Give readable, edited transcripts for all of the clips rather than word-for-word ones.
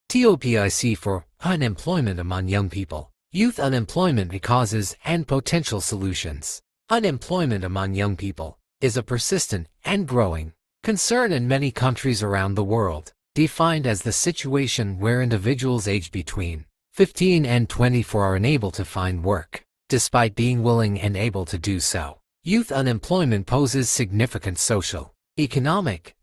TOPIC for unemployment among young people. Youth unemployment causes and potential solutions. Unemployment among young people is a persistent and growing concern in many countries around the world, defined as the situation where individuals aged between 15 and 24 are unable to find work, despite being willing and able to do so. Youth unemployment poses significant social, economic,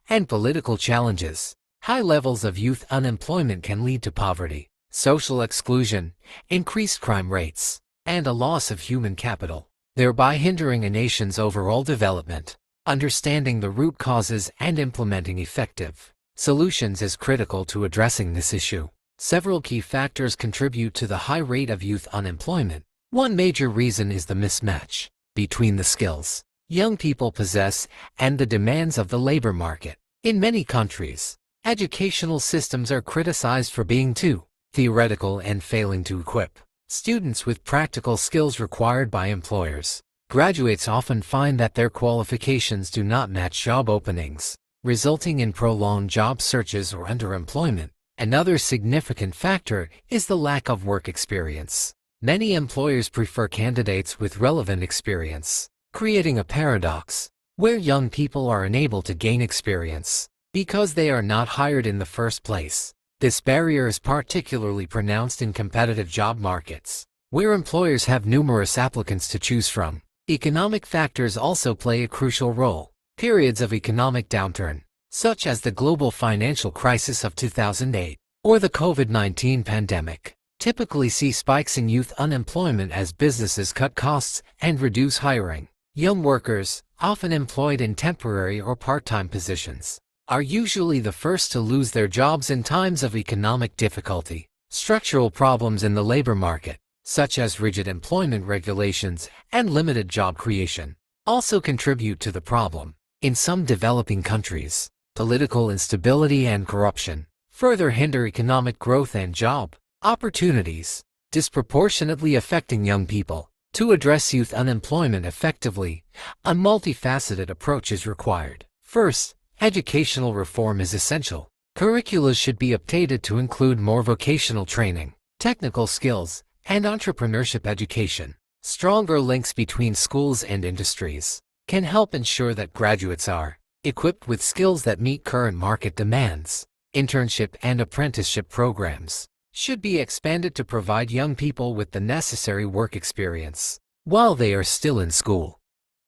and political challenges. High levels of youth unemployment can lead to poverty, social exclusion, increased crime rates, and a loss of human capital, thereby hindering a nation's overall development. Understanding the root causes and implementing effective solutions is critical to addressing this issue. Several key factors contribute to the high rate of youth unemployment. One major reason is the mismatch between the skills young people possess and the demands of the labor market. In many countries, educational systems are criticized for being too theoretical and failing to equip students with practical skills required by employers. Graduates often find that their qualifications do not match job openings, resulting in prolonged job searches or underemployment. Another significant factor is the lack of work experience. Many employers prefer candidates with relevant experience, creating a paradox where young people are unable to gain experience because they are not hired in the first place. This barrier is particularly pronounced in competitive job markets, where employers have numerous applicants to choose from. Economic factors also play a crucial role. Periods of economic downturn, such as the global financial crisis of 2008 or the COVID-19 pandemic, typically see spikes in youth unemployment as businesses cut costs and reduce hiring. Young workers, often employed in temporary or part-time positions, are usually the first to lose their jobs in times of economic difficulty. Structural problems in the labor market, such as rigid employment regulations and limited job creation, also contribute to the problem. In some developing countries, political instability and corruption further hinder economic growth and job opportunities, disproportionately affecting young people. To address youth unemployment effectively, a multifaceted approach is required. First, educational reform is essential. Curricula should be updated to include more vocational training, technical skills, and entrepreneurship education. Stronger links between schools and industries can help ensure that graduates are equipped with skills that meet current market demands. Internship and apprenticeship programs should be expanded to provide young people with the necessary work experience while they are still in school.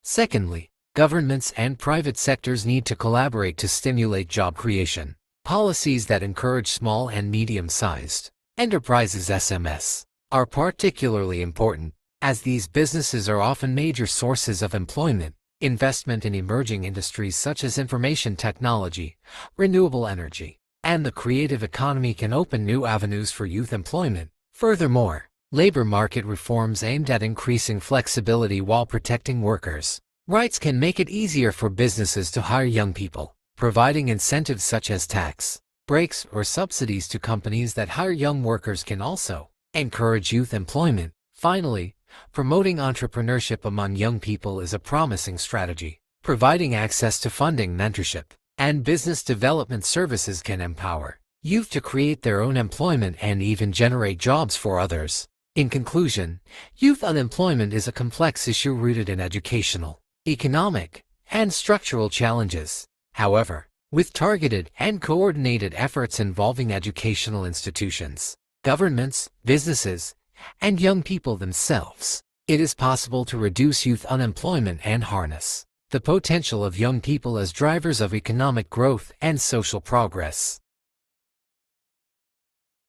Secondly, governments and private sectors need to collaborate to stimulate job creation. Policies that encourage small and medium-sized enterprises (SMEs) are particularly important, as these businesses are often major sources of employment. Investment in emerging industries such as information technology, renewable energy, and the creative economy can open new avenues for youth employment. Furthermore, labor market reforms aimed at increasing flexibility while protecting workers' rights can make it easier for businesses to hire young people. Providing incentives such as tax breaks or subsidies to companies that hire young workers can also encourage youth employment. Finally, promoting entrepreneurship among young people is a promising strategy. Providing access to funding, mentorship, and business development services can empower youth to create their own employment and even generate jobs for others. In conclusion, youth unemployment is a complex issue rooted in educational, economic, and structural challenges. However, with targeted and coordinated efforts involving educational institutions, governments, businesses, and young people themselves, it is possible to reduce youth unemployment and harness the potential of young people as drivers of economic growth and social progress.